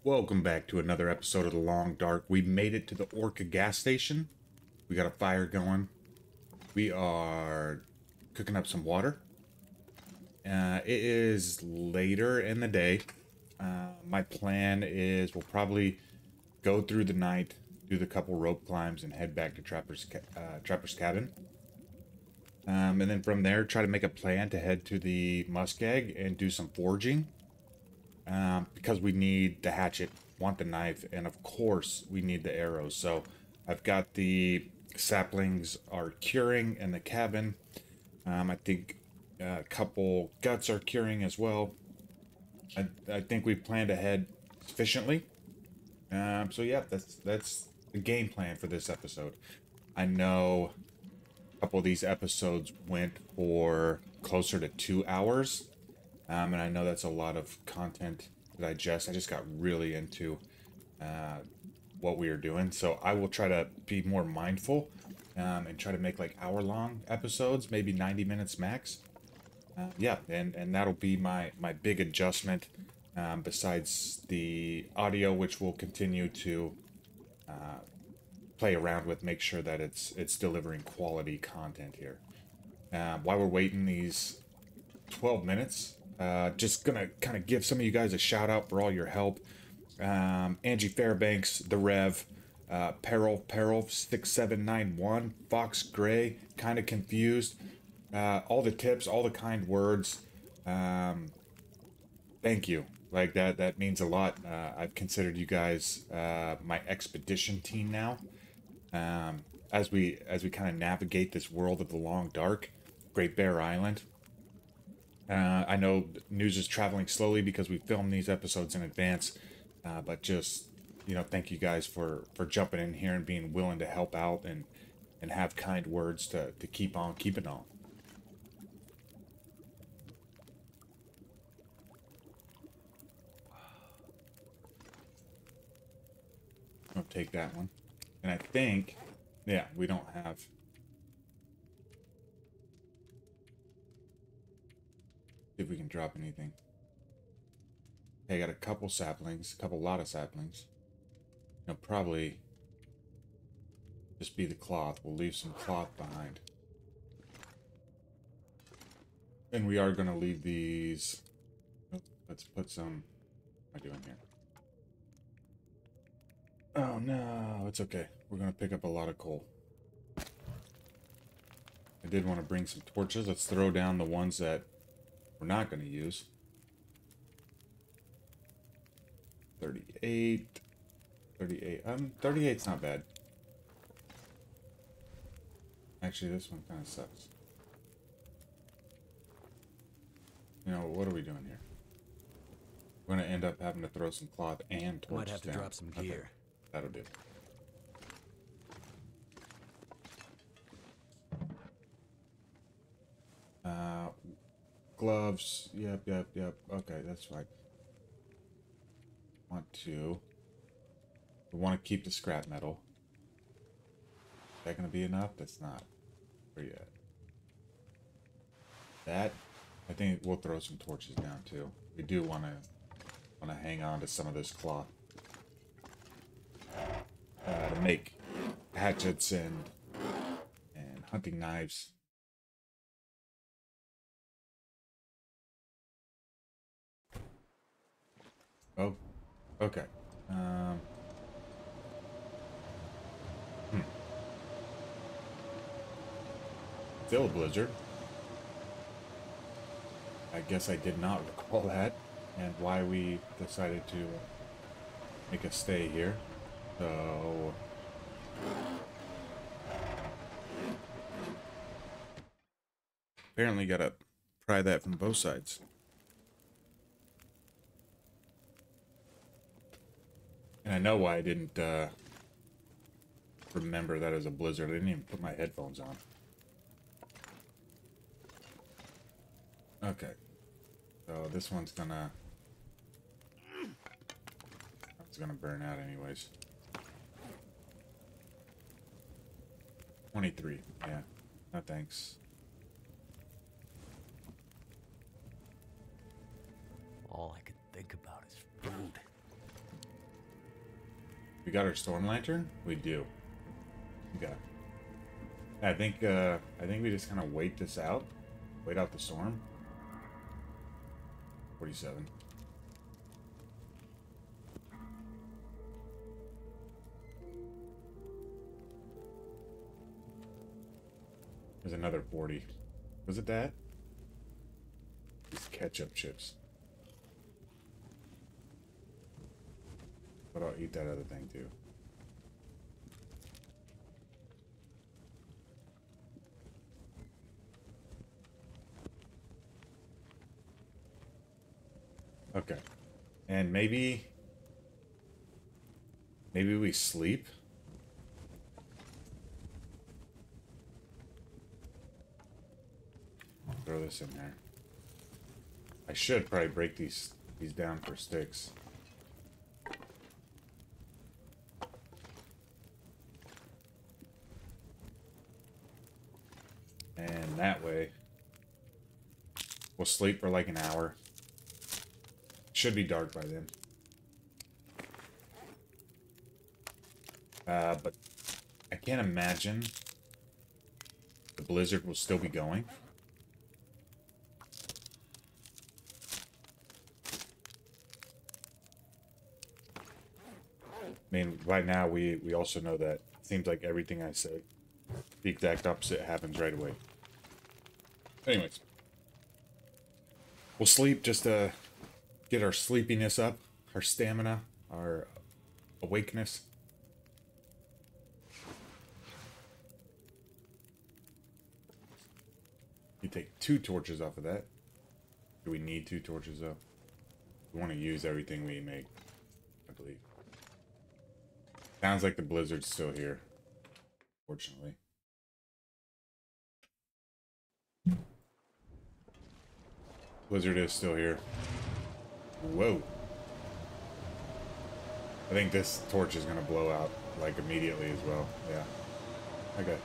Welcome back to another episode of The Long Dark. We made it to the Orca gas station. We got a fire going. We are cooking up some water. It is later in the day. My plan is we'll probably go through the night, do the couple rope climbs, and head back to Trapper's cabin. And then from there, try to make a plan to head to the Muskeg and do some foraging. Because we need the hatchet, want the knife, and of course we need the arrows. So I've got the saplings are curing in the cabin. I think a couple guts are curing as well. I think we planned ahead sufficiently. So yeah, that's the game plan for this episode. I know a couple of these episodes went for closer to 2 hours. And I know that's a lot of content to digest. I just got really into what we are doing. So I will try to be more mindful and try to make like hour-long episodes, maybe 90 minutes max. Yeah, and that'll be my big adjustment besides the audio, which we'll continue to play around with, make sure that it's delivering quality content here. While we're waiting these 12 minutes, just gonna kind of give some of you guys a shout out for all your help. Angie Fairbanks, The Rev, Peril 6791, Fox Gray, kind of confused. All the tips, all the kind words. Thank you. Like that means a lot. I've considered you guys my expedition team now. As we kind of navigate this world of the Long Dark, Great Bear Island. I know news is traveling slowly because we filmed these episodes in advance, but just, thank you guys for jumping in here and being willing to help out and have kind words to keep on keeping on. I'll take that one. And I think, yeah, we don't have... See if we can drop anything. Okay, I got a couple saplings, lot of saplings. Probably just be the cloth. We'll leave some cloth behind. And we are going to leave these... Oh, let's put some... What am I doing here? Oh no, it's okay. We're going to pick up a lot of coal. I did want to bring some torches. Let's throw down the ones that we're not going to use. 38. 38's not bad. Actually, this one kind of sucks. What are we doing here? We're going to end up having to throw some cloth and torches Might have to down. drop some gear. Okay, that'll do. Gloves. Yep. Okay, that's fine. We want to keep the scrap metal. Is that going to be enough? That's not. Where you at? That, I think we'll throw some torches down too. We do want to hang on to some of this cloth to make hatchets and hunting knives. Oh, okay. Still a blizzard. I guess I did not recall that, and why we decided to make a stay here. So... Apparently gotta pry that from both sides. And I know why I didn't remember that as a blizzard. I didn't even put my headphones on. Okay. So this one's gonna... It's gonna burn out anyways. 23. Yeah. No thanks. All I can think about is food. We got our storm lantern? We do. Okay. I think we just kind of wait this out. Wait out the storm. 47. There's another 40. Was it that? These ketchup chips. But I'll eat that other thing too. Okay. And maybe we sleep. Throw this in there. I should probably break these down for sticks. And that way we'll sleep for like an hour. Should be dark by then. But I can't imagine the blizzard will still be going. I mean, right now we also know that it seems like everything I say, the exact opposite happens right away. Anyways, we'll sleep just to get our sleepiness up, our stamina, our awakeness. You take 2 torches off of that. Do we need 2 torches though? We want to use everything we make, I believe. Sounds like the blizzard's still here, fortunately. Blizzard is still here. Whoa. I think this torch is going to blow out, like, immediately as well. Yeah. Okay.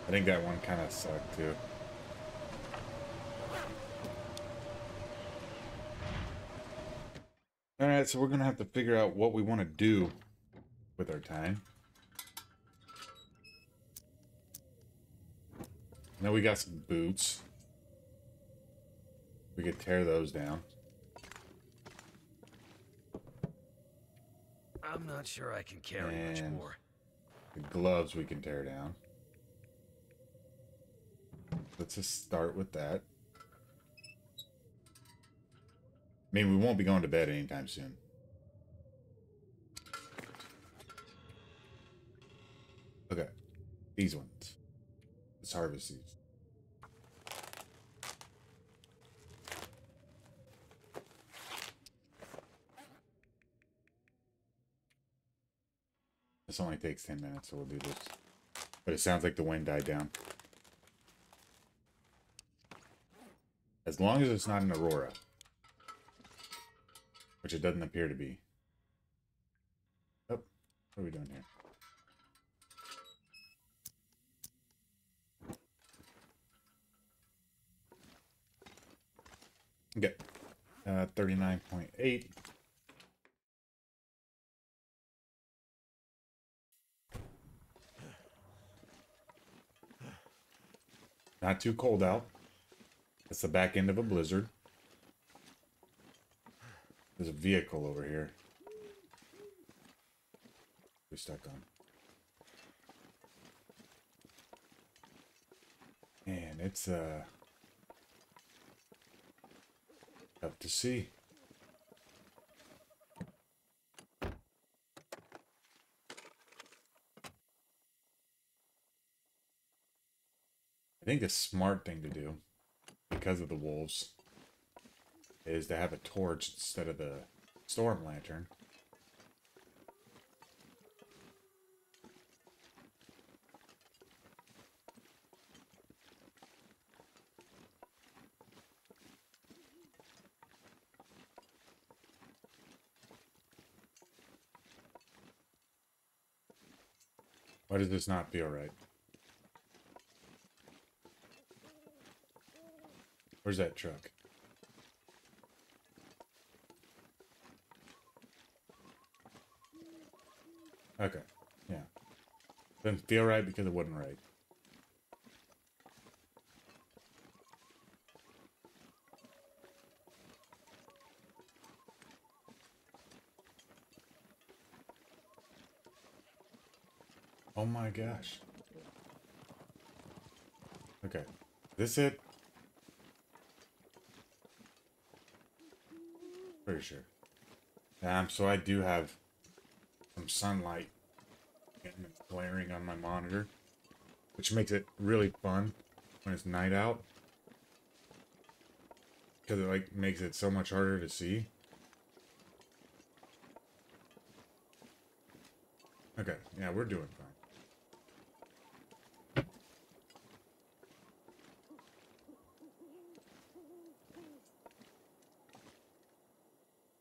I think that one kind of sucked, too. Alright, so we're going to have to figure out what we want to do with our time. Now we got some boots. We could tear those down. I'm not sure I can carry much more. The gloves we can tear down. Let's just start with that. I mean, we won't be going to bed anytime soon. Okay. These ones. Let's harvest these. This only takes 10 minutes, so we'll do this. But it sounds like the wind died down. As long as it's not an aurora. Which it doesn't appear to be. Oh, what are we doing here? Okay. 39.8. Not too cold out. That's the back end of a blizzard. There's a vehicle over here. We're stuck on. Man, it's tough to see. I think the smart thing to do, because of the wolves, is to have a torch instead of the storm lantern. Why does this not feel right? Where's that truck? Okay. Yeah. Doesn't feel right because it wasn't right. Oh my gosh. Okay. This it? Pretty sure. So I do have some sunlight glaring on my monitor, which makes it really fun when it's night out. Because it like makes it so much harder to see. Okay, yeah, we're doing fine.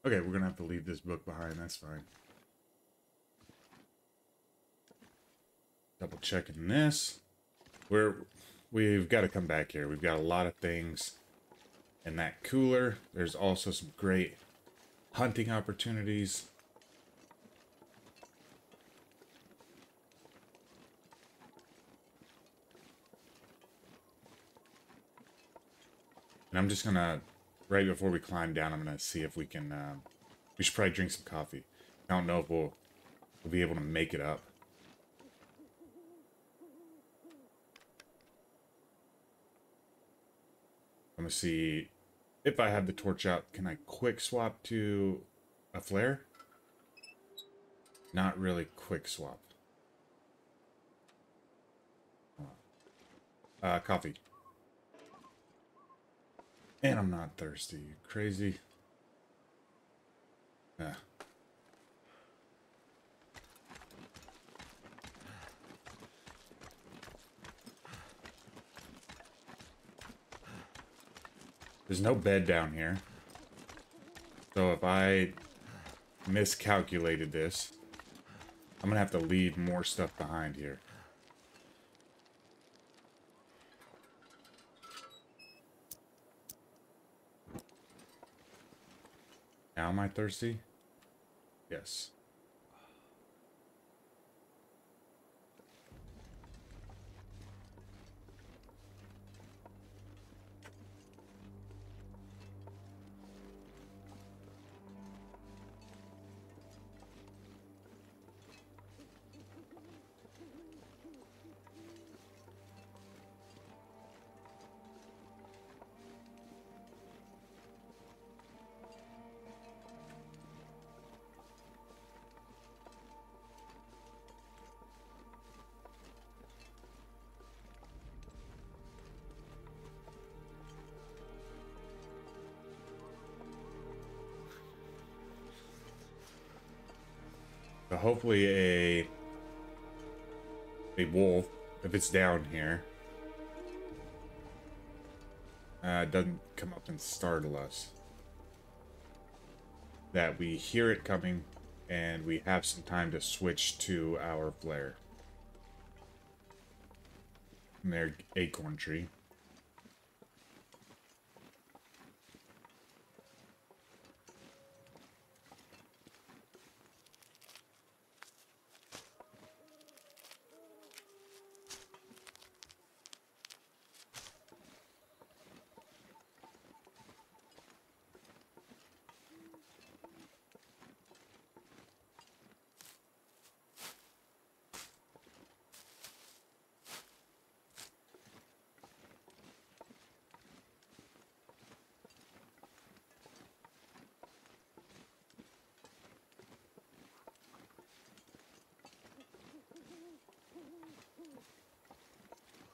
Okay, we're gonna have to leave this book behind, that's fine. Double checking this. We've got to come back here. We've got a lot of things in that cooler. There's also some great hunting opportunities. And I'm just gonna, right before we climb down, I'm gonna see if we can, we should probably drink some coffee. I don't know if we'll be able to make it up. I'm gonna see if I have the torch out. Can I quick swap to a flare? Not really quick swap. Coffee. And I'm not thirsty. Crazy. Yeah. There's no bed down here. So if I miscalculated this, I'm gonna have to leave more stuff behind here. Now am I thirsty? Yes. So hopefully a wolf, if it's down here, doesn't come up and startle us. That we hear it coming and we have some time to switch to our flare. And their acorn tree.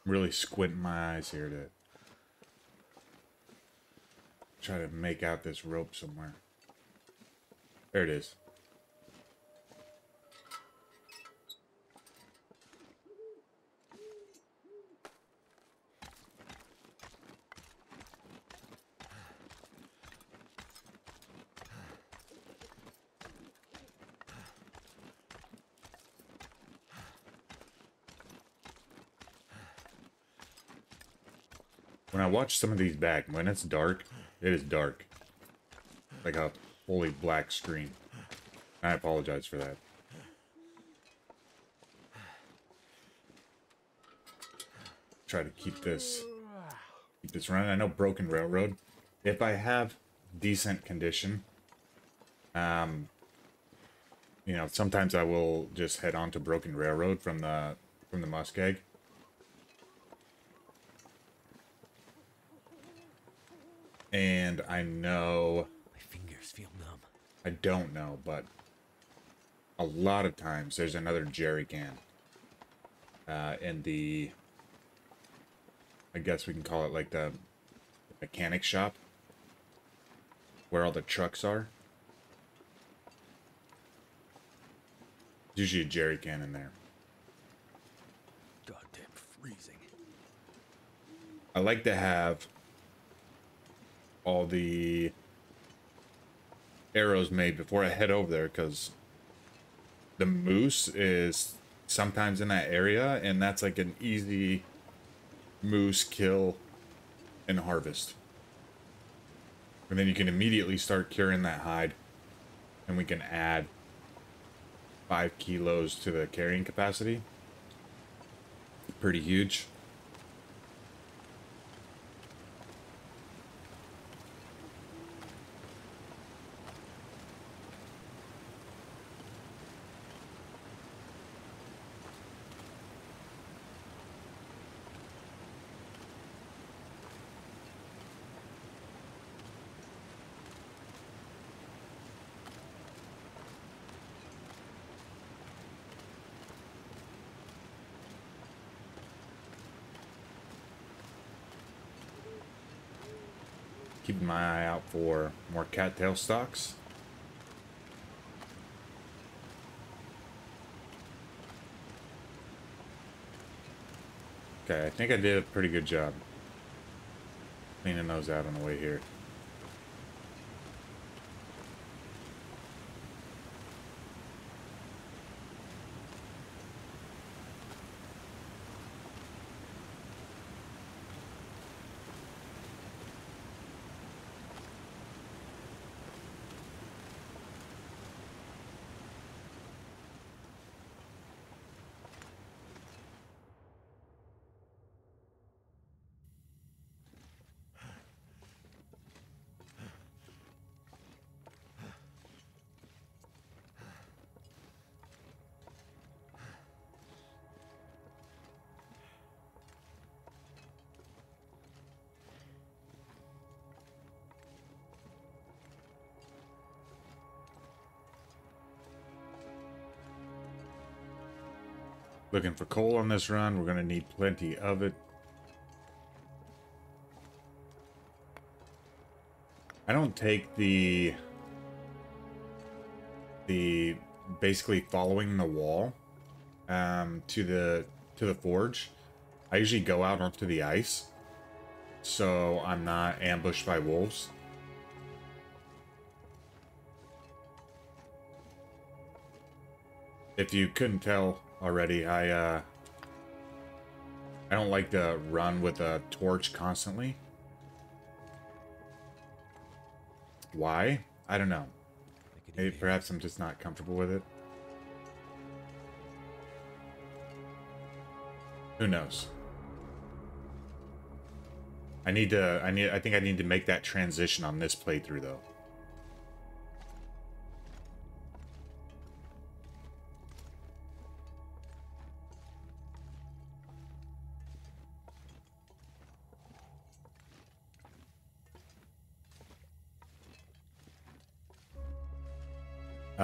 Really squinting my eyes here to try to make out this rope somewhere. There it is. When I watch some of these back, when it's dark, it is dark. Like a fully black screen. I apologize for that. try to keep this running. I know Broken Railroad. If I have decent condition, you know, sometimes I will just head on to Broken Railroad from the Muskeg. And I know... My fingers feel numb. I don't know, but a lot of times there's another jerry can in the... I guess we can call it like the mechanic shop, where all the trucks are. There's usually a jerry can in there. Goddamn freezing. I like to have all the arrows made before I head over there, because the moose is sometimes in that area, and that's like an easy moose kill and harvest. And then you can immediately start curing that hide, and we can add 5 kilos to the carrying capacity. Pretty huge. Keeping my eye out for more cattail stalks. Okay, I think I did a pretty good job cleaning those out on the way here. Looking for coal on this run. We're going to need plenty of it. I don't take the basically following the wall to the forge. I usually go out onto the ice, so I'm not ambushed by wolves. If you couldn't tell already, I don't like to run with a torch constantly. Why? I don't know. Maybe perhaps I'm just not comfortable with it. Who knows? I think I need to make that transition on this playthrough though.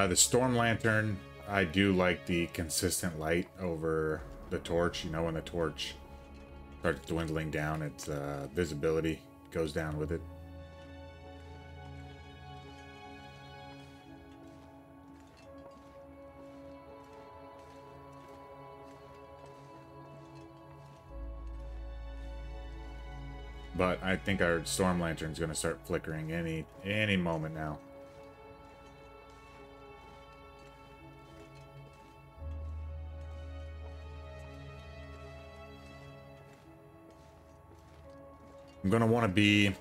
The storm lantern, I do like the consistent light over the torch. You know, when the torch starts dwindling down, its visibility goes down with it. But I think our storm lantern's going to start flickering any moment now. I'm going to want to be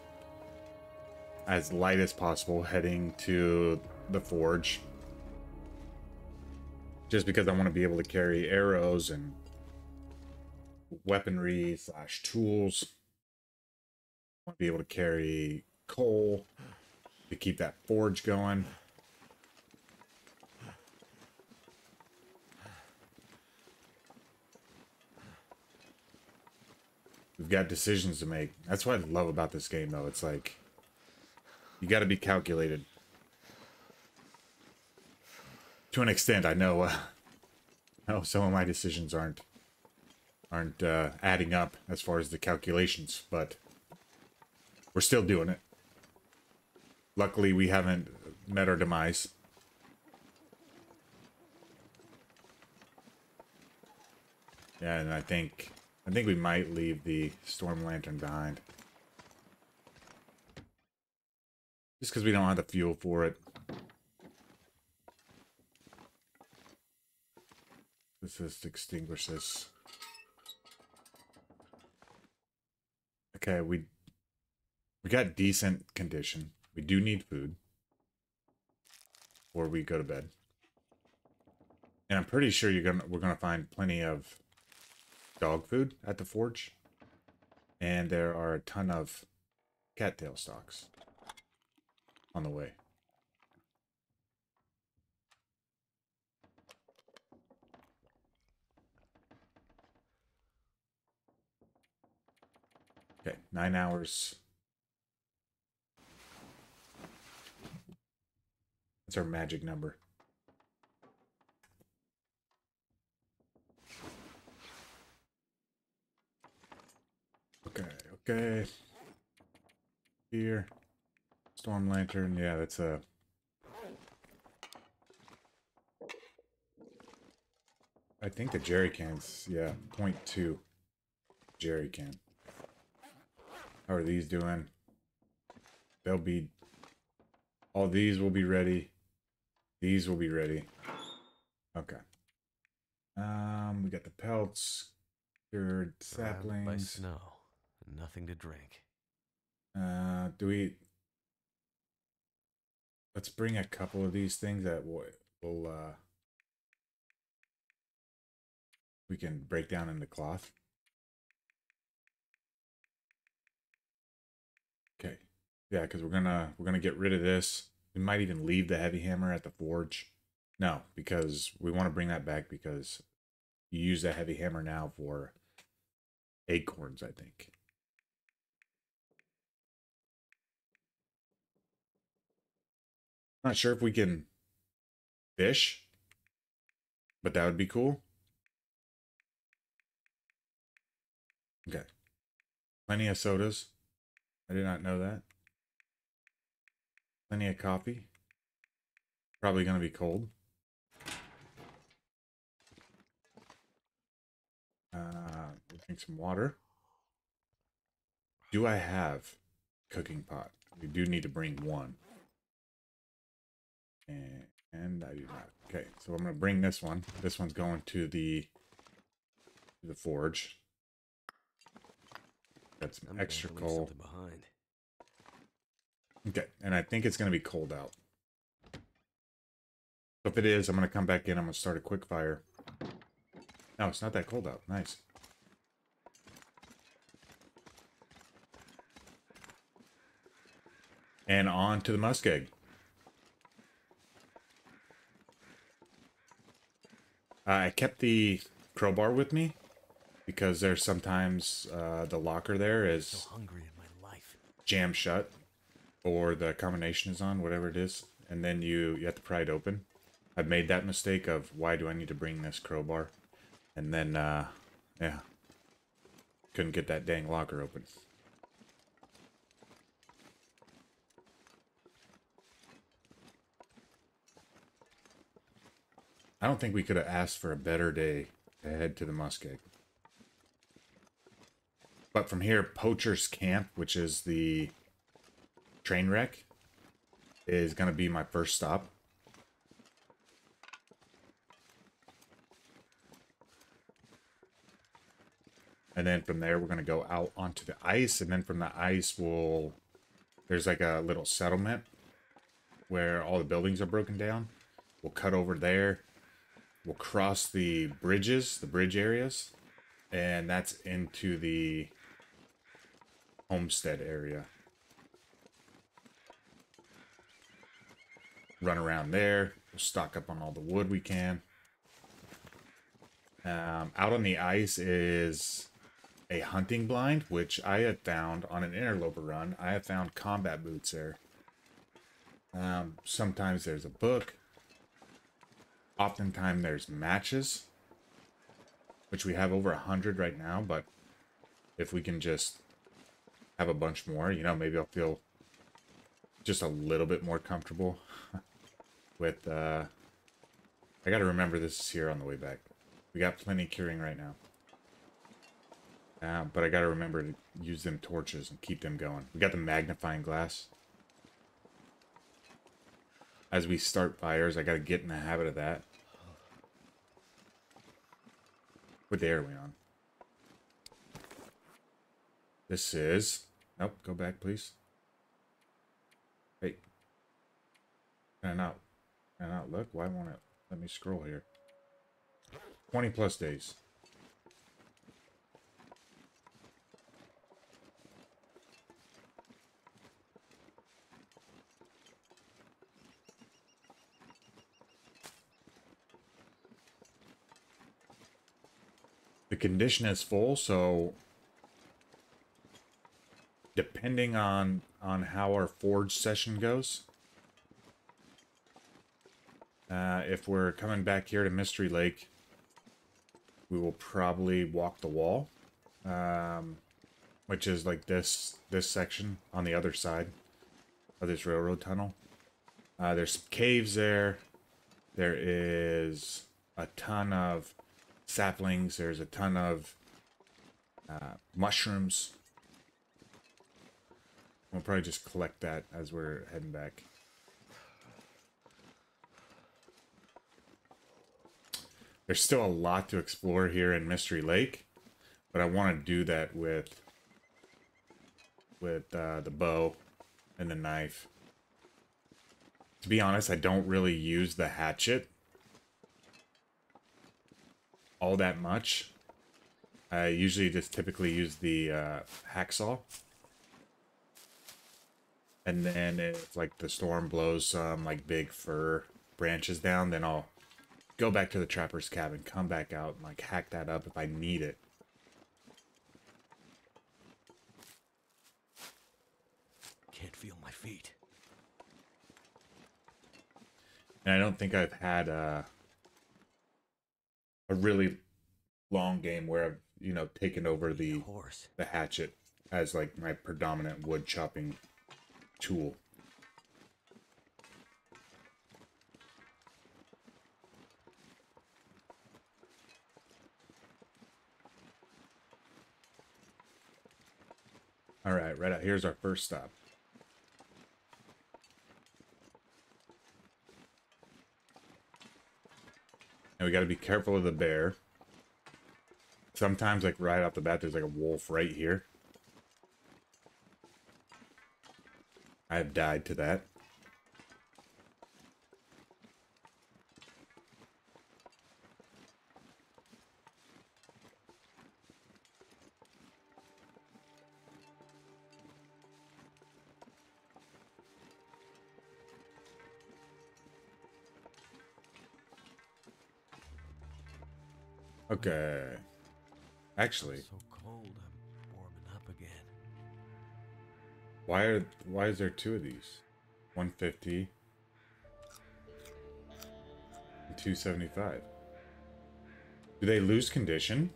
as light as possible heading to the forge. Just because I want to be able to carry arrows and weaponry slash tools. Want to be able to carry coal to keep that forge going. We've got decisions to make. That's what I love about this game, though. It's like, you got to be calculated. To an extent, I know, some of my decisions aren't adding up as far as the calculations, but we're still doing it. Luckily, we haven't met our demise. Yeah, and I think we might leave the storm lantern behind. Just because we don't have the fuel for it. Let's just extinguish this. Okay, we got decent condition. We do need food before we go to bed. And I'm pretty sure we're gonna find plenty of dog food at the forge. And there are a ton of cattail stalks on the way. Okay, 9 hours. That's our magic number. Okay. Here. Storm lantern, yeah, that's a... I think the jerry cans, yeah, 0.2 jerry can. How are these doing? They'll be... All these will be ready. These will be ready. Okay. We got the pelts. Cured saplings. By snow. Nothing to drink. Do we... Let's bring a couple of these things that will we can break down into cloth. Okay. Yeah, because we're gonna get rid of this. We might even leave the heavy hammer at the forge. No, because we want to bring that back because you use that heavy hammer now for acorns, I think. Not sure if we can fish, but that would be cool. Okay. Plenty of sodas. I did not know that. Plenty of coffee. Probably going to be cold. We'll drink some water. Do I have cooking pot? We do need to bring one. And I do not. Okay, so I'm going to bring this one. This one's going to the forge. Got some extra coal. Behind. Okay, and I think it's going to be cold out. So if it is, I'm going to come back in. I'm going to start a quick fire. No, it's not that cold out. Nice. And on to the muskeg. I kept the crowbar with me because there's sometimes the locker there is So hungry in my life. jammed shut, or the combination is on, whatever it is, and then you have to pry it open. I've made that mistake of why do I need to bring this crowbar, and then yeah, couldn't get that dang locker open. I don't think we could have asked for a better day to head to the Muskeg. But from here, Poacher's Camp, which is the train wreck, is going to be my first stop. And then from there, we're going to go out onto the ice. And then from the ice, there's like a little settlement where all the buildings are broken down. We'll cut over there. We'll cross the bridges, the bridge areas. And that's into the homestead area. Run around there. We'll stock up on all the wood we can. Out on the ice is a hunting blind, which I had found on an interloper run. I have found combat boots there. Sometimes there's a book. Oftentimes there's matches, which we have over 100 right now, but if we can just have a bunch more, you know, maybe I'll feel just a little bit more comfortable with, I gotta remember this is here on the way back. We got plenty curing right now. But I gotta remember to use them torches and keep them going. We got the magnifying glass. As we start fires, I gotta get in the habit of that. What day are we on? This is... Nope, go back, please. Hey. Can I not look? Why won't it let me scroll here? 20 plus days. The condition is full, so depending on how our forge session goes, if we're coming back here to Mystery Lake, we will probably walk the wall, which is like this section on the other side of this railroad tunnel. There's some caves there. There is a ton of saplings. There's a ton of mushrooms. We'll probably just collect that as we're heading back. There's still a lot to explore here in Mystery Lake, but I want to do that with the bow and the knife. To be honest, I don't really use the hatchet all that much. I usually just typically use the hacksaw. And then if like the storm blows some like big fir branches down, then I'll go back to the trapper's cabin, come back out and like hack that up if I need it. Can't feel my feet. And I don't think I've had a really long game where I've, you know, taken over the hatchet as like my predominant wood chopping tool. All right out here's our first stop. And we got to be careful of the bear. Sometimes, like right off the bat, there's like a wolf right here. I have died to that. Okay. Actually, So cold, I'm warming up again. why is there two of these? 150 and 275. Do they lose condition?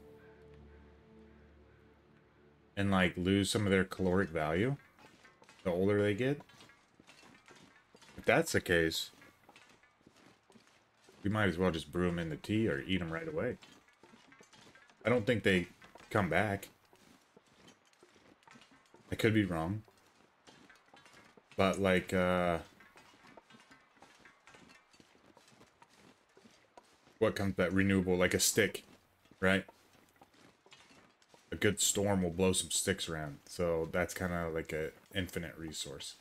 And like lose some of their caloric value the older they get? If that's the case, we might as well just brew them in the tea or eat them right away. I don't think they come back. I could be wrong. But like, what comes back? Renewable, like a stick, right? A good storm will blow some sticks around. So that's kind of like an infinite resource.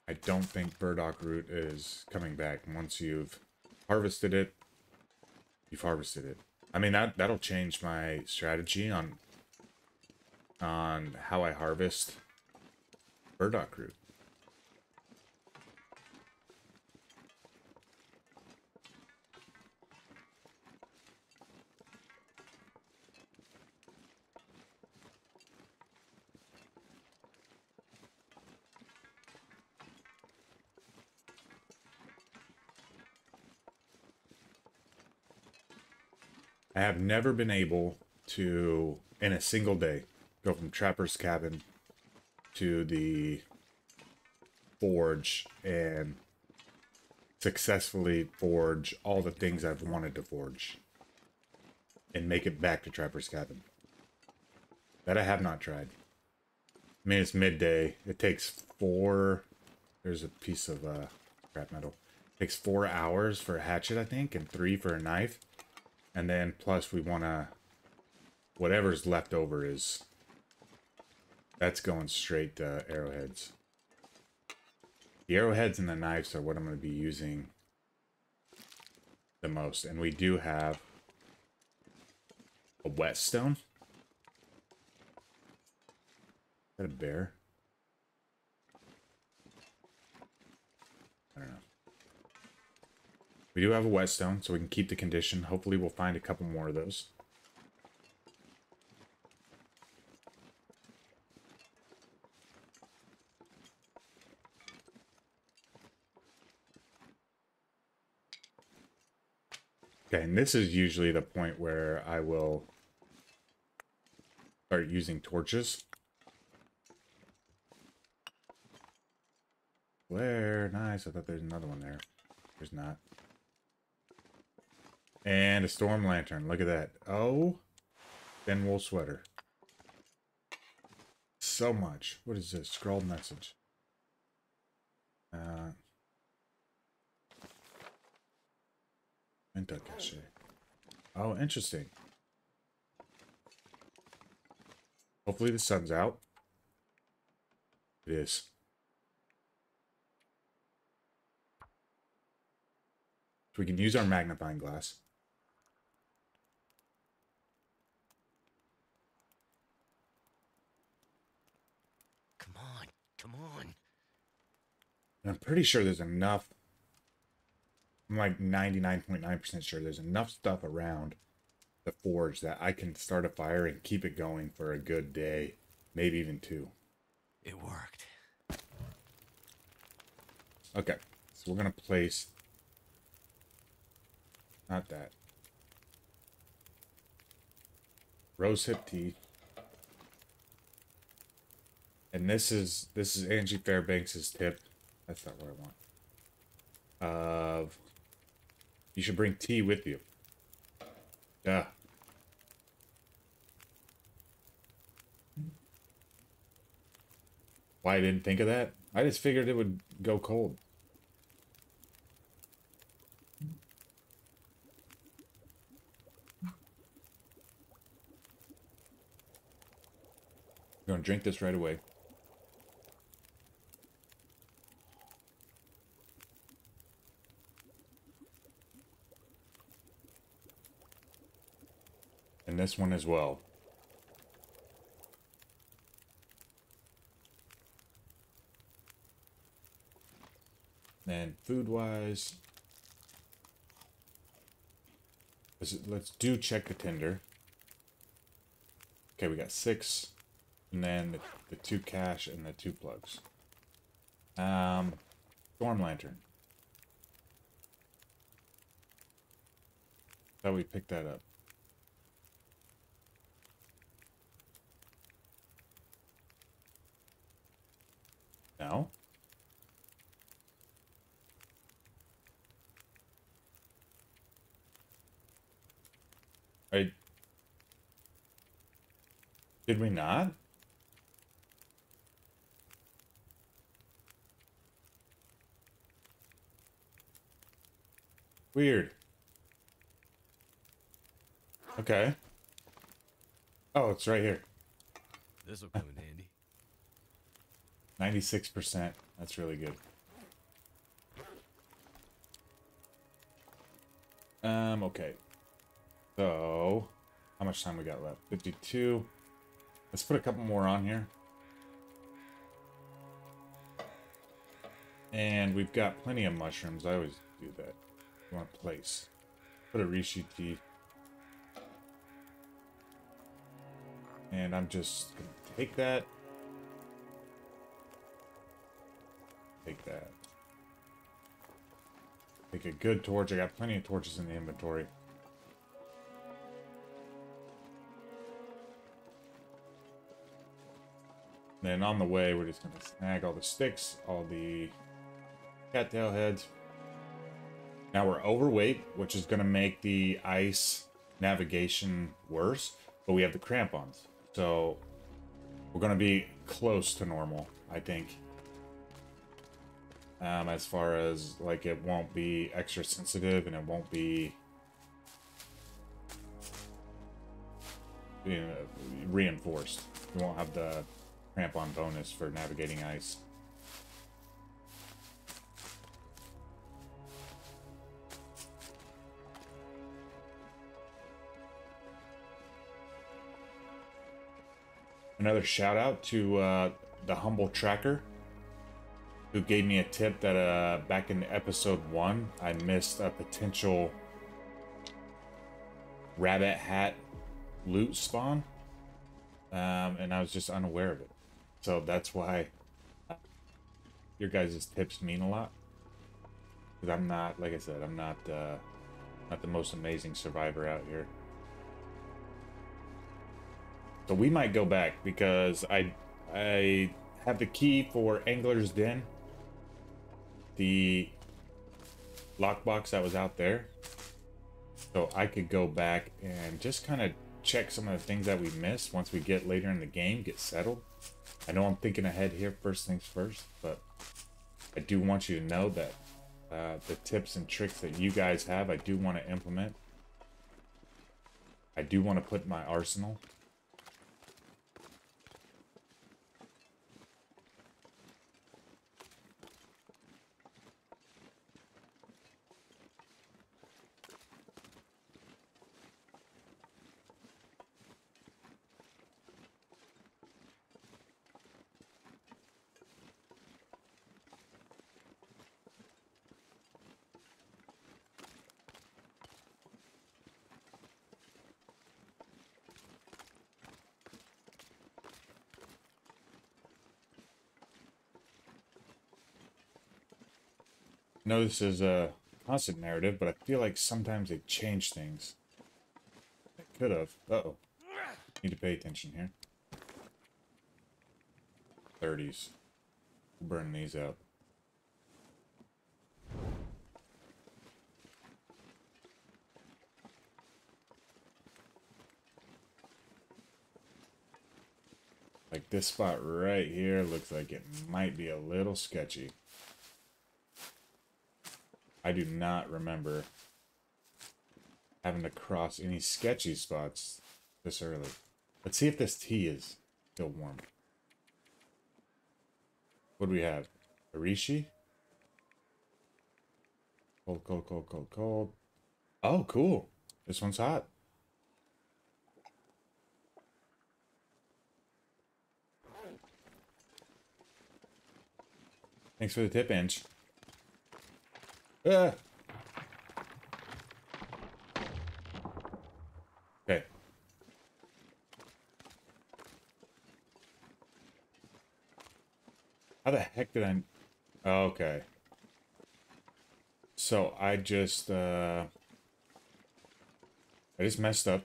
I don't think burdock root is coming back. Once you've harvested it, you've harvested it. I mean, that'll change my strategy on how I harvest burdock root. I have never been able to, in a single day, go from Trapper's Cabin to the forge and successfully forge all the things I've wanted to forge and make it back to Trapper's Cabin. That I have not tried. I mean, it's midday. It takes 4... There's a piece of scrap metal. It takes 4 hours for a hatchet, I think, and 3 for a knife. And then plus we want to... Whatever's left over is... That's going straight to arrowheads. The arrowheads and the knives are what I'm going to be using the most. And we do have a whetstone. Is that a bear? I don't know. We do have a whetstone, so we can keep the condition. Hopefully we'll find a couple more of those. Okay, and this is usually the point where I will start using torches. Flare, nice. I thought there's another one there. There's not. And a storm lantern. Look at that. Oh, thin wool sweater. So much. What is this? Scrawled message. Minto cache. Oh, interesting. Hopefully the sun's out. It is. So we can use our magnifying glass. Come on, come on. And I'm pretty sure there's enough. I'm like 99.9% sure there's enough stuff around the forge that I can start a fire and keep it going for a good day, maybe even 2. It worked. Okay, so we're gonna place, not that, rosehip tea, and this is Angie Fairbanks's tip. That's not what I want. You should bring tea with you. Yeah. Why I didn't think of that? I just figured it would go cold. We're gonna drink this right away. And this one as well. And food-wise, let's do check the tinder. Okay, we got 6, and then the 2 cache and the 2 plugs. Storm lantern. Thought we picked that up. No. Right. Did we not? Weird. Okay. Oh, it's right here. This'll come in handy. 96%. That's really good. Okay. So, how much time we got left? 52. Let's put a couple more on here. And we've got plenty of mushrooms. I always do that. You want to place. Put a reishi tea. And I'm just going to take that. Take that. Take a good torch. I got plenty of torches in the inventory. Then on the way, we're just going to snag all the sticks, all the cattail heads. Now we're overweight, which is going to make the ice navigation worse, but we have the crampons. So we're going to be close to normal, I think. As far as, like, it won't be extra sensitive and it won't be reinforced. We won't have the crampon bonus for navigating ice. Another shout out to the humble tracker who gave me a tip that back in episode 1 I missed a potential rabbit hat loot spawn, and I was just unaware of it. So that's why your guys' tips mean a lot, because I'm not, like I said, I'm not the most amazing survivor out here. So we might go back, because I have the key for Angler's Den, the lockbox that was out there. So I could go back and just kind of check some of the things that we missed once we get later in the game, get settled. I know I'm thinking ahead here, first things first, but I do want you to know that the tips and tricks that you guys have, I do want to implement. I do want to put in my arsenal. I know this is a constant narrative, but I feel like sometimes they change things. They could have. Uh-oh. Need to pay attention here. 30s. We'll burn these up. Like this spot right here looks like it might be a little sketchy. I do not remember having to cross any sketchy spots this early. Let's see if this tea is still warm. What do we have? Arishi? Cold, cold, cold, cold, cold. Oh, cool. This one's hot. Thanks for the tip, Inch. Ah. Okay. How the heck did I... Okay. So I just messed up.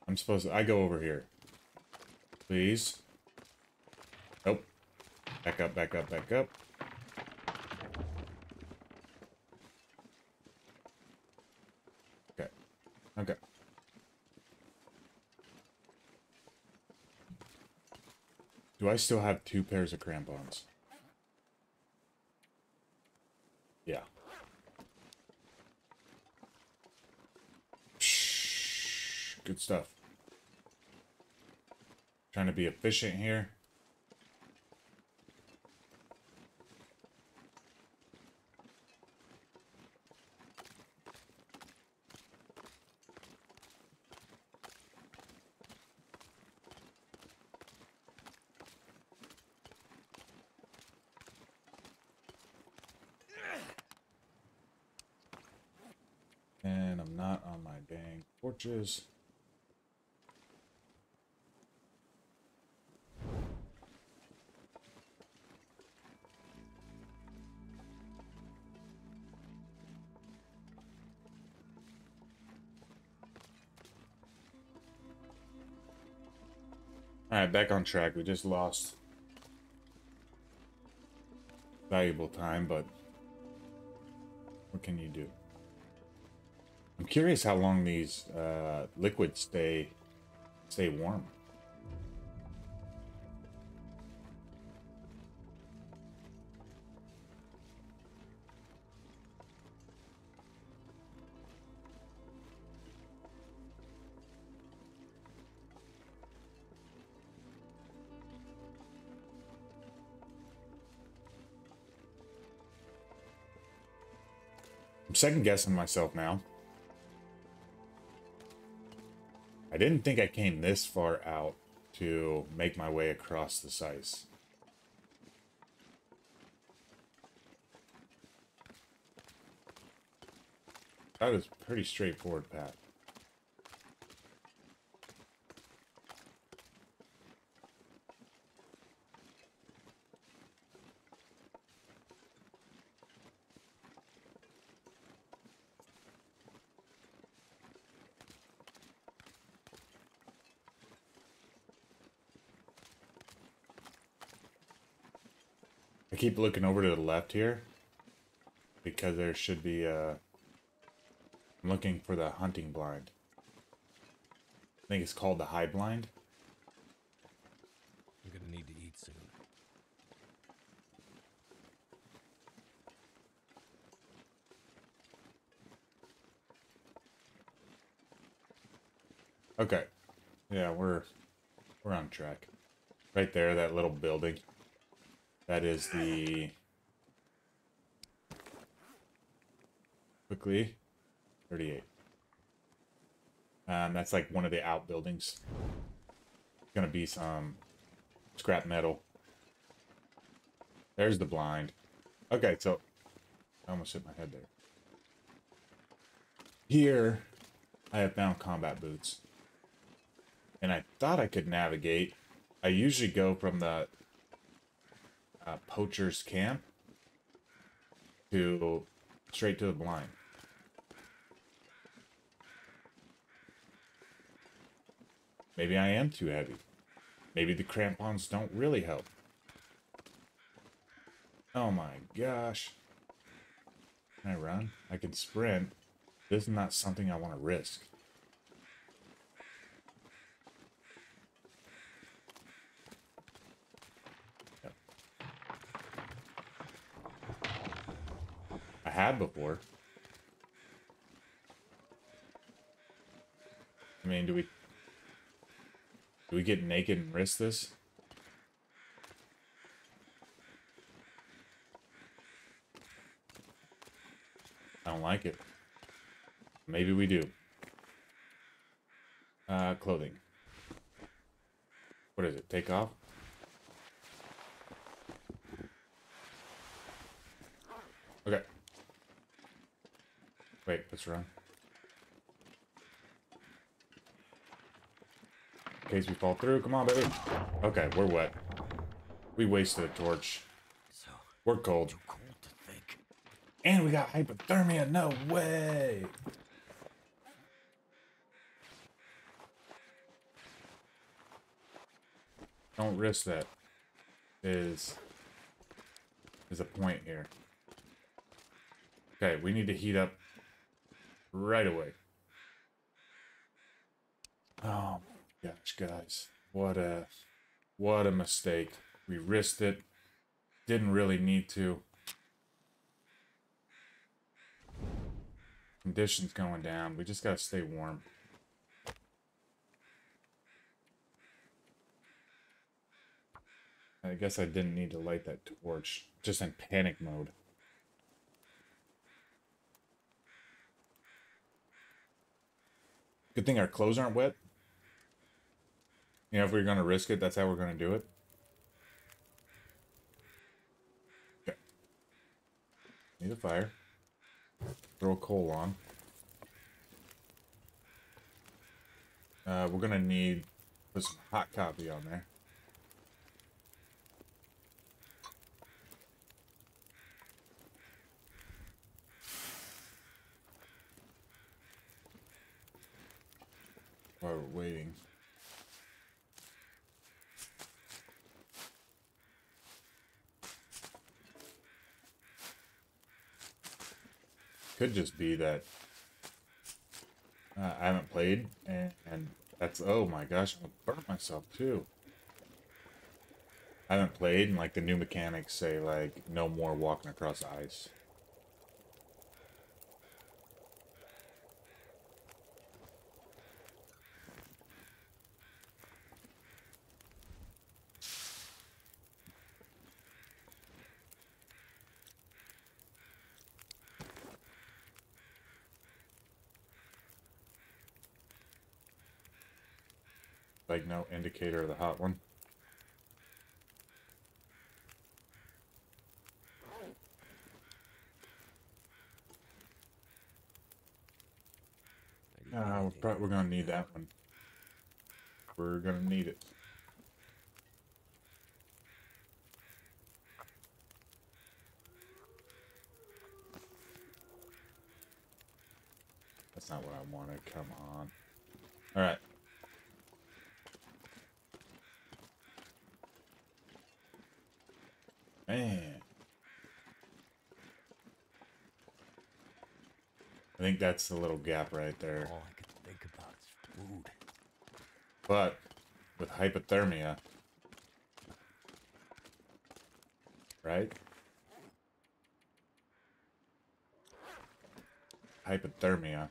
I'm supposed to... I go over here. Please. Nope. Back up, back up, back up. Okay. Okay. Do I still have 2 pairs of crampons? Yeah. Shh. Good stuff. Trying to be efficient here. And I'm not on my dang torches. Alright, back on track. We just lost valuable time, but what can you do? I'm curious how long these liquids stay warm. I'm second guessing myself now. I didn't think I came this far out to make my way across this ice. That was a pretty straightforward path. I keep looking over to the left here because there should be I'm looking for the hunting blind. I think it's called the high blind. I'm gonna need to eat soon. Okay. Yeah, we're on track. Right there, that little building. That is the... Quickly. 38. That's like one of the outbuildings. Gonna be some scrap metal. There's the blind. Okay, so... I almost hit my head there. Here, I have found combat boots. And I thought I could navigate. I usually go from the poacher's camp to straight to the blind. Maybe I am too heavy. Maybe the crampons don't really help. Oh my gosh. Can I run? I can sprint. This is not something I want to risk. Yep. I have before. I mean, do we get naked and risk this? I don't like it. Maybe we do. Clothing. What is it? Take off? Okay. Wait, let's run. In case we fall through. Come on, baby. Okay, we're wet. We wasted a torch. So We're cold. too cold to think. And we got hypothermia. No way. Don't risk that. Is a point here. Okay, we need to heat up right away. Oh my gosh, guys. What a mistake. We risked it. Didn't really need to. Conditions going down. We just gotta stay warm. I guess I didn't need to light that torch. Just in panic mode. Good thing our clothes aren't wet. You know, if we're gonna risk it, that's how we're gonna do it. Okay. Need a fire. Throw a coal on. We're gonna need put some hot coffee on there. While we're waiting. Could just be that I haven't played, and that's, oh my gosh, I burnt myself too. I haven't played, and like the new mechanics say, like no more walking across ice. Like no indicator of the hot one. We're gonna need that one. We're gonna need it. That's not what I wanted. Come on. All right. Man. I think that's the little gap right there. All I could think about is food. But with hypothermia, right? Hypothermia.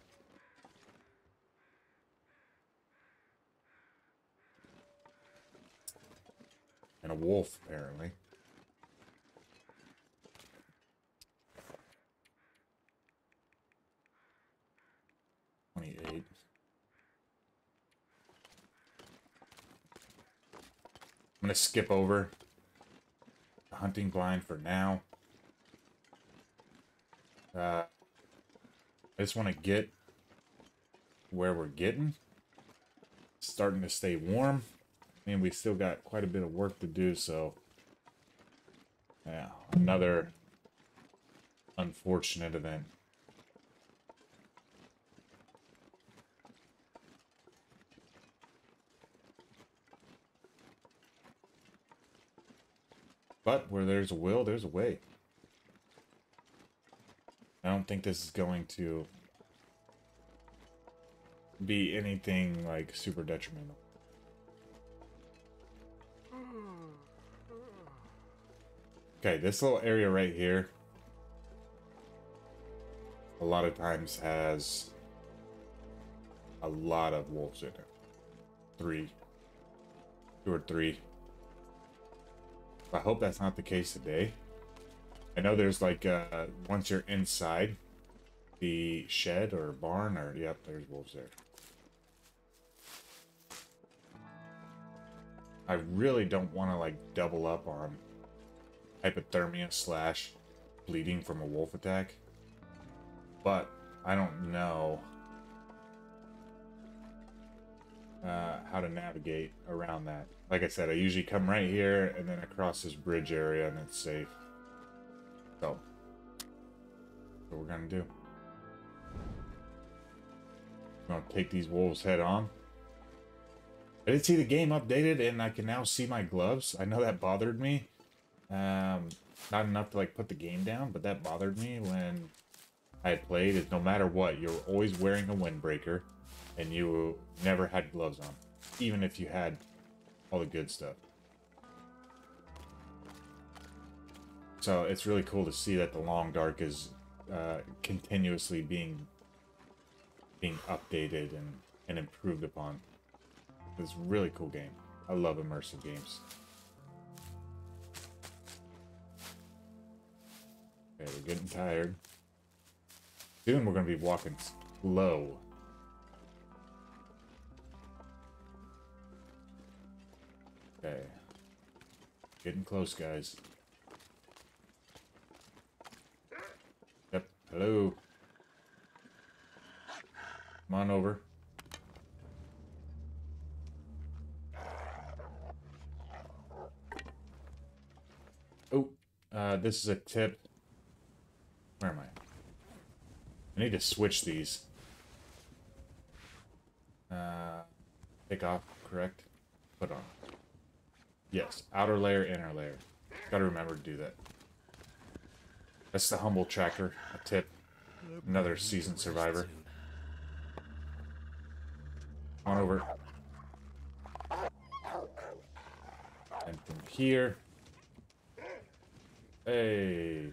And a wolf, apparently. $28. I'm gonna skip over the hunting blind for now. I just want to get where we're getting. It's starting to stay warm. I mean, we still got quite a bit of work to do, so yeah, another unfortunate event. But where there's a will, there's a way. I don't think this is going to be anything like super detrimental. Okay, this little area right here a lot of times has a lot of wolves in it. 2 or 3. I hope that's not the case today. I know there's like, once you're inside the shed or barn, or, yep, there's wolves there. I really don't want to like double up on hypothermia slash bleeding from a wolf attack. But I don't know how to navigate around that. Like I said, I usually come right here and then across this bridge area and it's safe. So, that's what we're gonna do. We're gonna take these wolves head on. I did see the game updated and I can now see my gloves. I know that bothered me. Not enough to like put the game down, but that bothered me when I had played. Is no matter what, you're always wearing a windbreaker and you never had gloves on, even if you had all the good stuff. So it's really cool to see that the Long Dark is continuously being updated and improved upon. It's a really cool game. I love immersive games. Okay, we're getting tired. Soon we're going to be walking slow. Okay. Getting close, guys. Yep. Hello. Come on over. Oh, this is a tip. Where am I? I need to switch these. Take off, correct? Put on. Yes, outer layer, inner layer. Gotta remember to do that. That's the humble tracker, a tip. Another seasoned survivor. On over. And from here. Hey.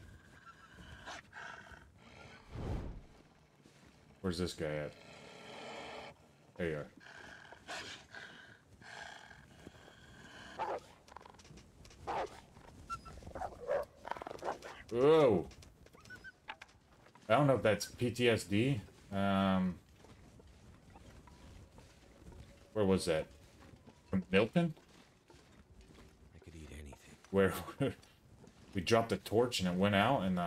Where's this guy at? There you are. Whoa. I don't know if that's PTSD. Where was that? From Milton? I could eat anything. Where we dropped a torch and it went out and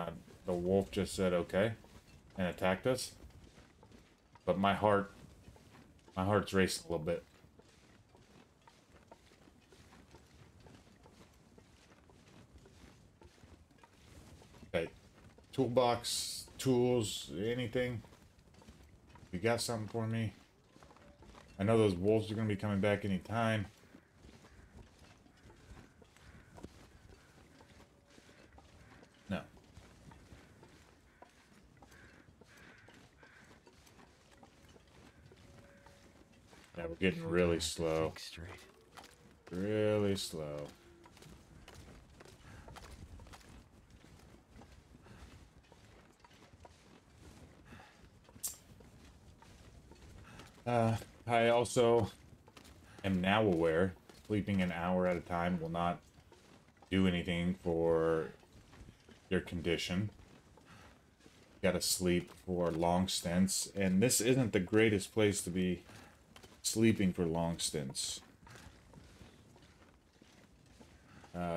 the wolf just said okay and attacked us. But my heart's racing a little bit. Okay. Toolbox, tools, anything? You got something for me? I know those wolves are going to be coming back anytime. No. Yeah, we're getting really slow. Think straight. Really slow. I also am now aware sleeping an hour at a time will not do anything for your condition. You gotta sleep for long stints, and this isn't the greatest place to be sleeping for long stints.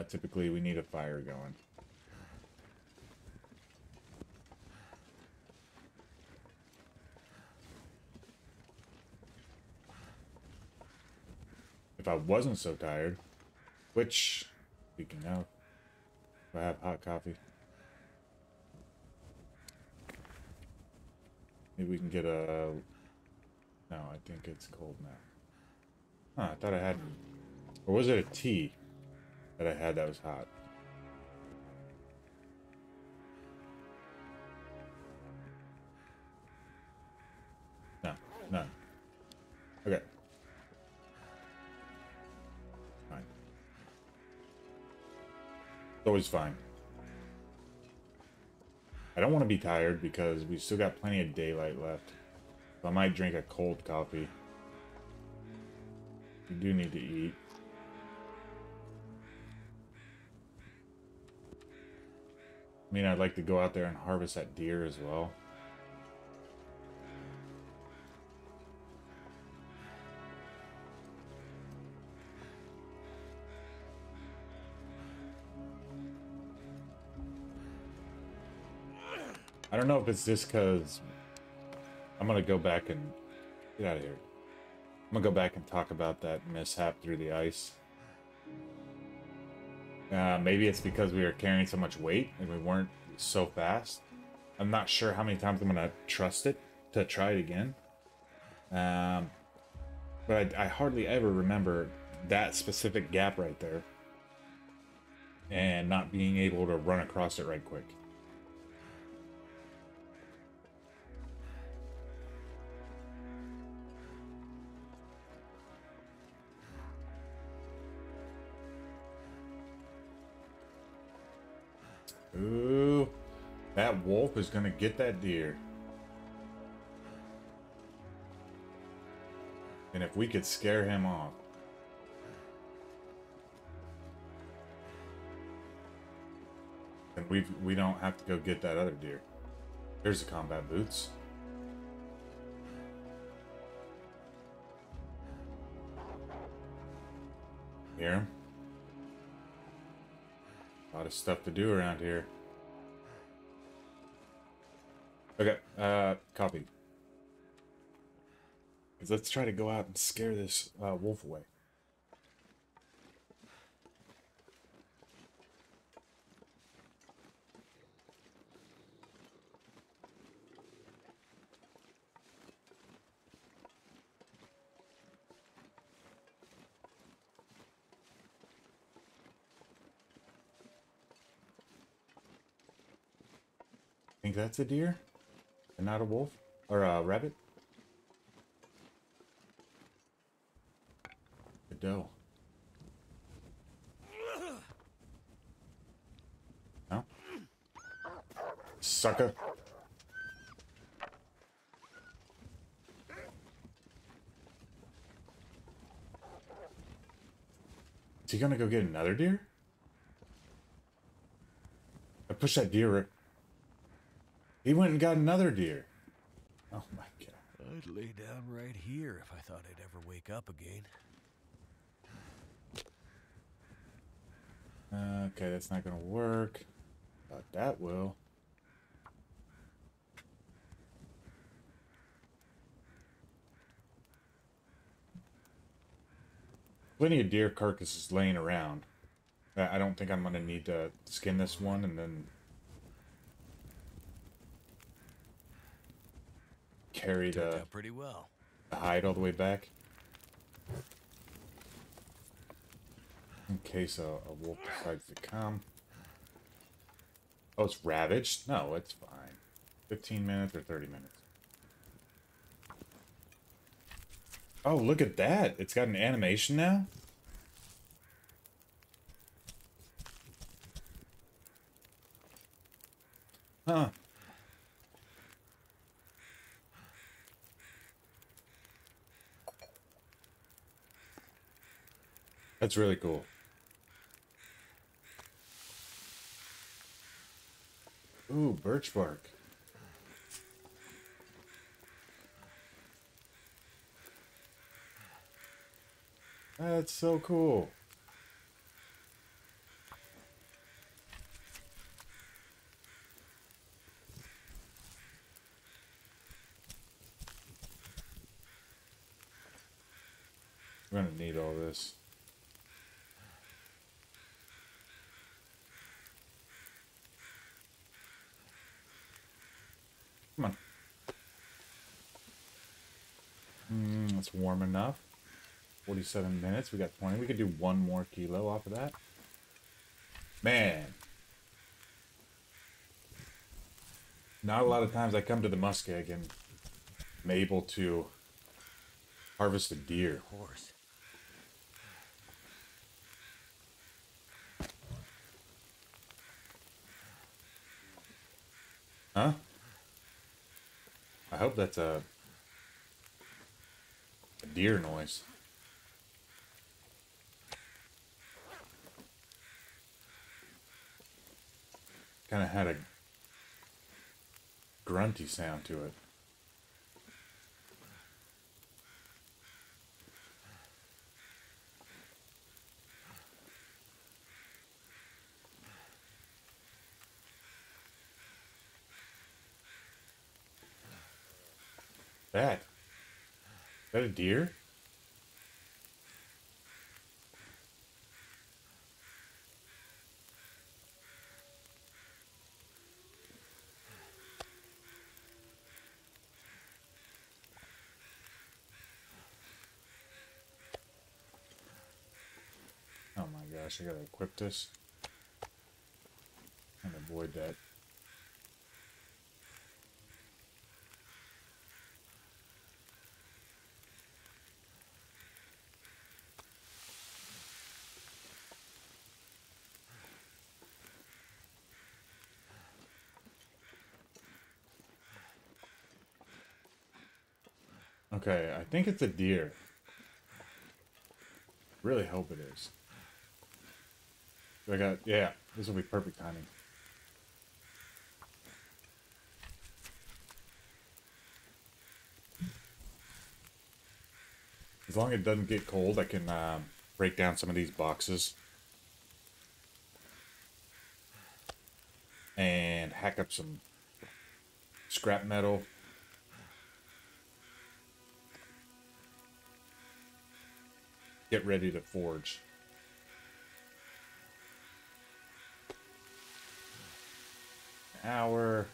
Typically, we need a fire going. If I wasn't so tired, which, speaking of, if I have hot coffee, maybe we can get a... No, I think it's cold now. Huh, I thought I had... Or was it a tea that I had that was hot? No, none. Okay. Fine. It's always fine. I don't want to be tired because we still got plenty of daylight left. So I might drink a cold coffee. We do need to eat. I mean, I'd like to go out there and harvest that deer as well. I don't know if it's just because I'm going to go back and... Get out of here. I'm going to go back and talk about that mishap through the ice. Maybe it's because we were carrying so much weight and we weren't so fast. I'm not sure how many times I'm going to trust it to try it again. But I hardly ever remember that specific gap right there. And not being able to run across it right quick. Ooh, that wolf is gonna get that deer. And if we could scare him off. Then we don't have to go get that other deer. There's the combat boots. Hear him? A lot of stuff to do around here. Okay, copy. Because let's try to go out and scare this wolf away. Think that's a deer? And not a wolf? Or a rabbit? A doe. No? Sucker. Is he gonna go get another deer? I pushed that deer. He went and got another deer. Oh my god. I'd lay down right here if I thought I'd ever wake up again. Okay, that's not gonna work. But that will. Plenty of deer carcasses laying around. I don't think I'm gonna need to skin this one and then carry Turned the out pretty well. hide all the way back. In case a wolf decides to come. Oh, it's ravaged? No, it's fine. 15 minutes or 30 minutes. Oh, look at that. It's got an animation now? Huh. That's really cool. Ooh, birch bark. That's so cool. We're gonna need all this. Come on. It's warm enough. 47 minutes. We got 20. We could do 1 more kilo off of that. Man. Not a lot of times I come to the Muskeg and I'm able to harvest a deer. Horse. Huh? I hope that's a deer noise. Kind of had a grunty sound to it. That? Is that a deer? Oh my gosh, I gotta equip this and avoid that. Okay, I think it's a deer. Really hope it is. Yeah, this will be perfect timing. As long as it doesn't get cold, I can break down some of these boxes. And hack up some scrap metal. Get ready to forge. An hour.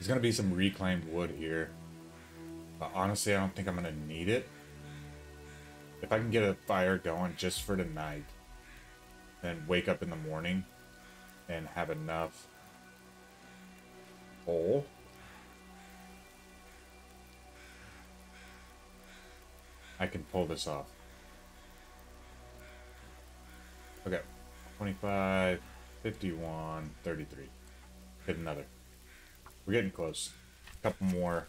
There's gonna be some reclaimed wood here. But honestly, I don't think I'm gonna need it. If I can get a fire going just for tonight, then wake up in the morning and have enough coal, I can pull this off. Okay, 25, 51, 33. Hit another. We're getting close. A couple more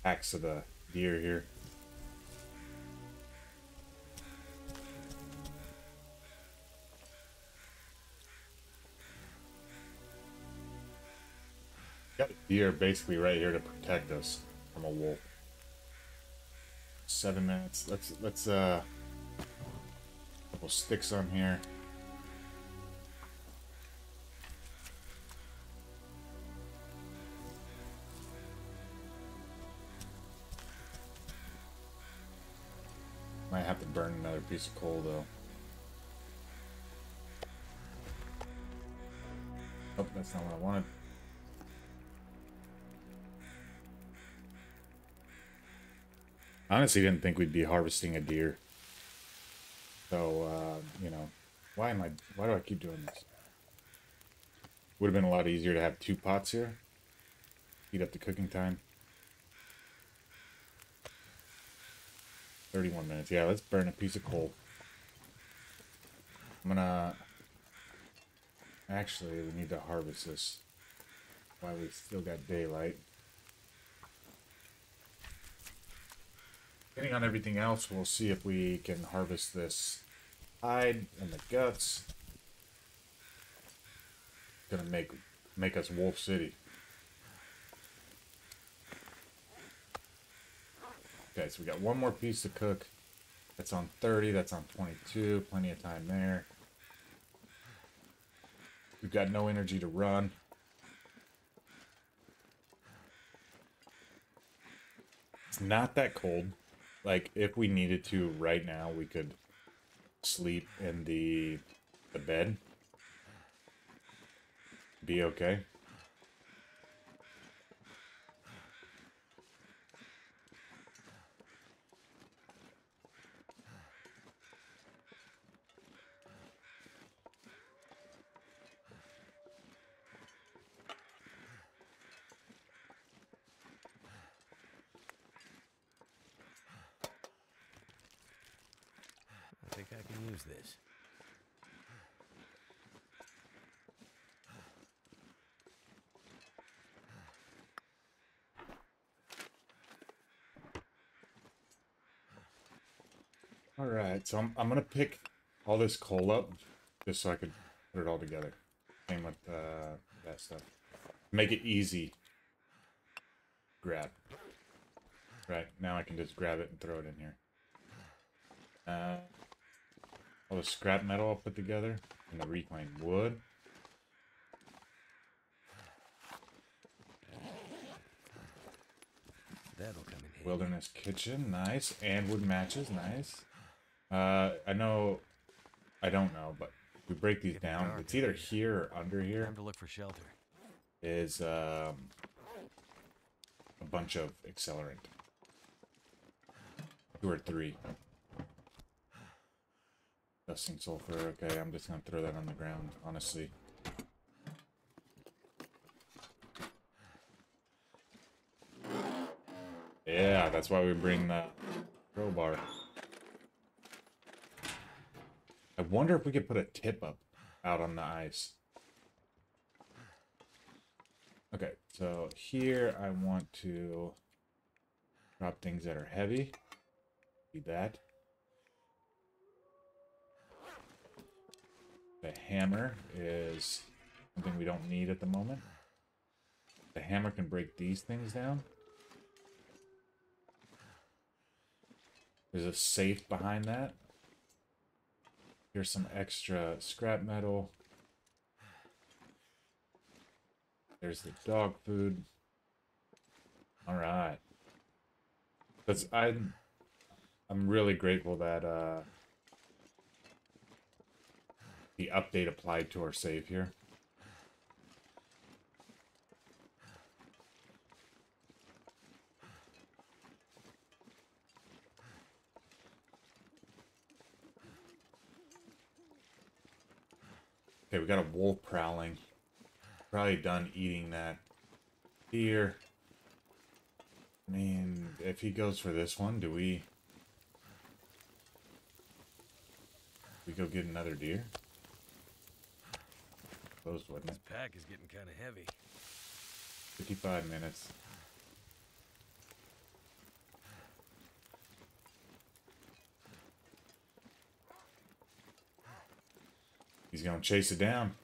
packs of the deer here. Got the deer basically right here to protect us from a wolf. 7 minutes. Let's couple sticks on here. Might have to burn another piece of coal though. Oh, that's not what I wanted. I honestly didn't think we'd be harvesting a deer. So, you know, why do I keep doing this? Would have been a lot easier to have 2 pots here. Speed up the cooking time. 31 minutes. Yeah, let's burn a piece of coal. I'm gonna... Actually, we need to harvest this while we still got daylight. Depending on everything else, we'll see if we can harvest this hide and the guts. Gonna make us Wolf City. Okay, so we got one more piece to cook. That's on 30, that's on 22, plenty of time there. We've got no energy to run. It's not that cold. Like, if we needed to right now, we could sleep in the bed. Be okay. I think I can use this. All right, so I'm gonna pick all this coal up just so I could put it all together. Same with that stuff. Make it easy. Grab. Right, now I can just grab it and throw it in here. All the scrap metal I'll put together and the reclaimed wood. That'll come in handy. Wilderness kitchen, nice. And wood matches, nice. I don't know, but if we break these down, it's either here or under here. Time to look for shelter. Is a bunch of accelerant. 2 or 3. Dusting sulfur. Okay, I'm just gonna throw that on the ground, honestly. Yeah, that's why we bring the crowbar. I wonder if we could put a tip up out on the ice. Okay, so here I want to drop things that are heavy. Do that. The hammer is something we don't need at the moment. The hammer can break these things down. There's a safe behind that. Here's some extra scrap metal. There's the dog food. All right. Because I'm really grateful that the update applied to our save here. Okay, we got a wolf prowling. Probably done eating that deer. I mean, if he goes for this one, do we go get another deer? Closed, wasn't it? This pack is getting kind of heavy. 55 minutes. He's gonna chase it down.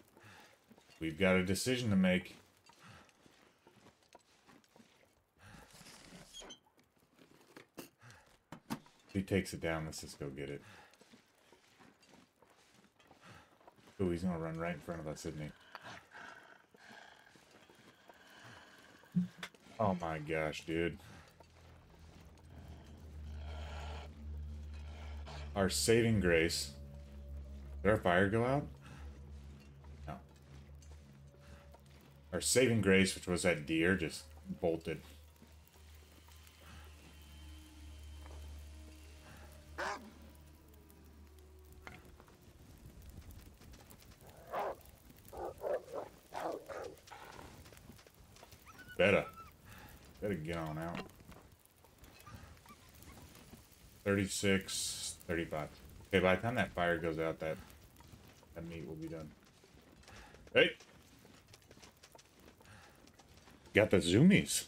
We've got a decision to make. If he takes it down, let's just go get it. Ooh, he's gonna run right in front of us, isn't he? Oh my gosh, dude. Our saving grace. Did our fire go out? No. Our saving grace, which was that deer, just bolted. Better get on out. 36, 35. Okay, by the time that fire goes out, that meat will be done. Hey! Got the zoomies.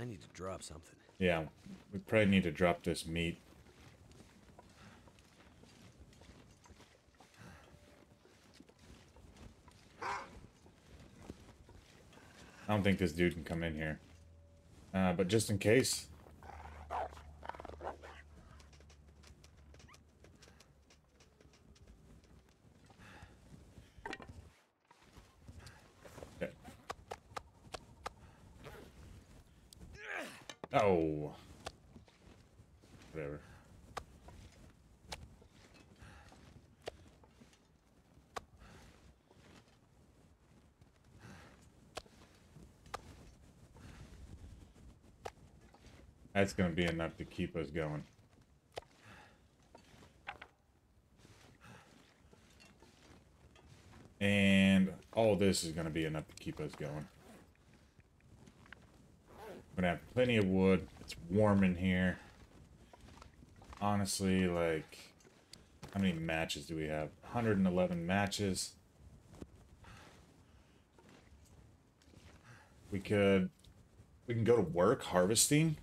I need to drop something. Yeah, we probably need to drop this meat. I don't think this dude can come in here. But just in case. Okay. Oh. Whatever. That's going to be enough to keep us going. And all this is going to be enough to keep us going. We're going to have plenty of wood. It's warm in here. Honestly, like, how many matches do we have? 111 matches. We can go to work harvesting.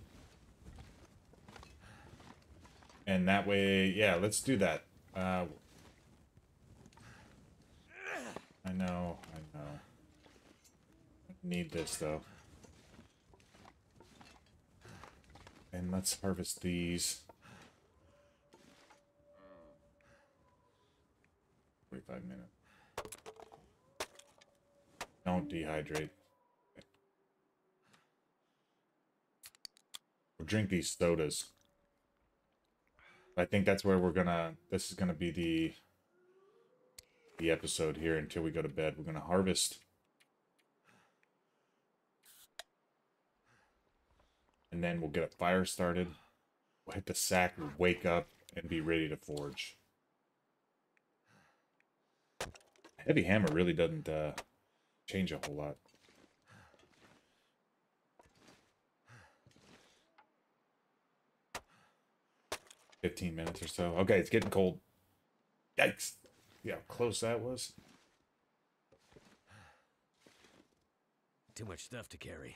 And that way, yeah, let's do that. I know. I need this, though. And let's harvest these. 45 minutes. Don't dehydrate. We'll drink these sodas. I think that's where we're gonna, this is gonna be the episode here until we go to bed. We're gonna harvest. And then we'll get a fire started. We'll hit the sack, we'll wake up, and be ready to forge. Heavy hammer really doesn't change a whole lot. $15 minutes or so. Okay, it's getting cold. Yikes. See how close that was? Too much stuff to carry.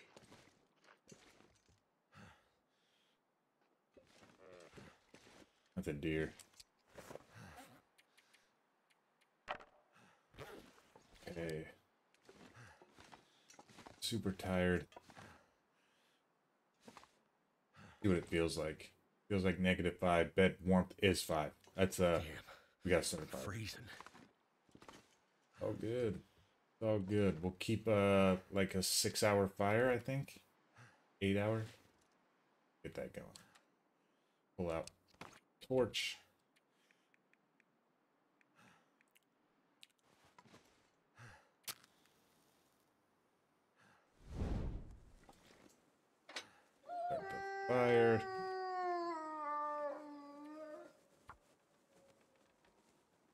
That's a deer. Okay. Super tired. See what it feels like. Feels like -5. Bed warmth is 5. That's Damn. we got 75. Freezing. Oh good. All good. We'll keep like a 6-hour fire, I think. 8 hours. Get that going. Pull out torch.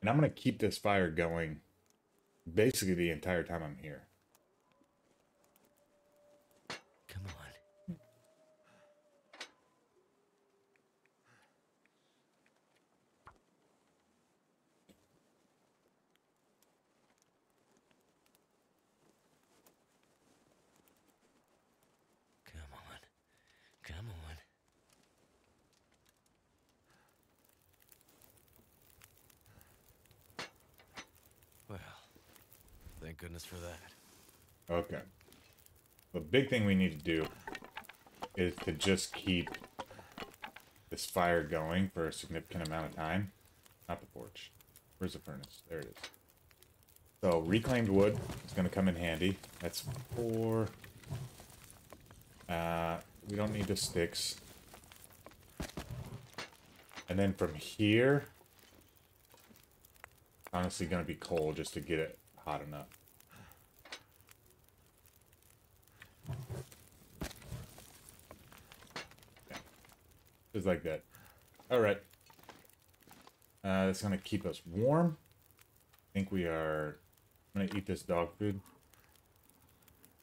And I'm going to keep this fire going basically the entire time I'm here. Come on. Come on. Come on. Well, thank goodness for that. Okay. The big thing we need to do is to just keep this fire going for a significant amount of time. Not the porch. Where's the furnace? There it is. So reclaimed wood is going to come in handy. That's 4. We don't need the sticks. And then from here, honestly going to be coal just to get it hot enough. Yeah. Just like that. Alright. That's going to keep us warm. I think we are... I'm going to eat this dog food.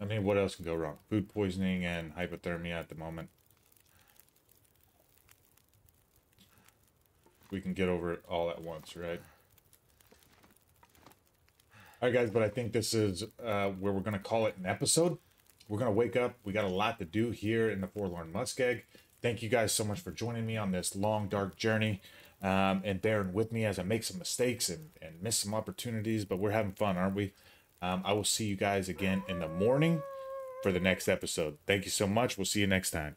I mean, what else can go wrong? Food poisoning and hypothermia at the moment. We can get over it all at once, right? Alright guys, but I think this is where we're going to call it an episode. We're going to wake up. We got a lot to do here in the Forlorn Muskeg. Thank you guys so much for joining me on this long, dark journey. And bearing with me as I make some mistakes and miss some opportunities. But we're having fun, aren't we? I will see you guys again in the morning for the next episode. Thank you so much. We'll see you next time.